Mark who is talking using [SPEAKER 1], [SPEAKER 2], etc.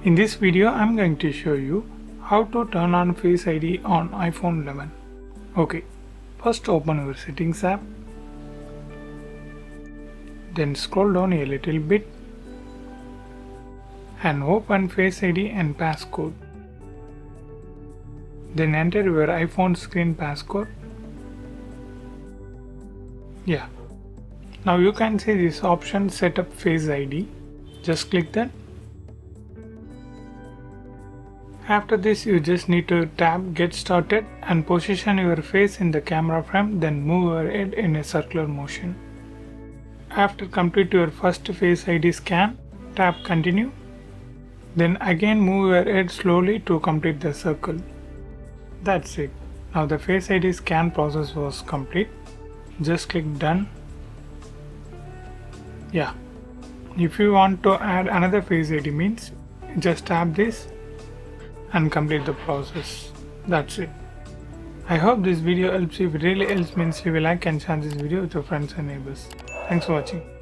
[SPEAKER 1] In this video, I'm going to show you how to turn on Face ID on iPhone 11. Okay, first open your settings app, then scroll down a little bit and open Face ID and passcode. Then enter your iPhone screen passcode. Yeah. Now you can see this option set up Face ID. Just click that. After this, you just need to tap Get Started and position your face in the camera frame, then move your head in a circular motion. After complete your first Face ID scan, tap Continue. Then again move your head slowly to complete the circle. That's it. Now the Face ID scan process was complete. Just click Done. Yeah. If you want to add another Face ID means, just tap this and complete the process. That's it. I hope this video helps you. If it really helps means leave a like and share this video with your friends and neighbors. Thanks for watching.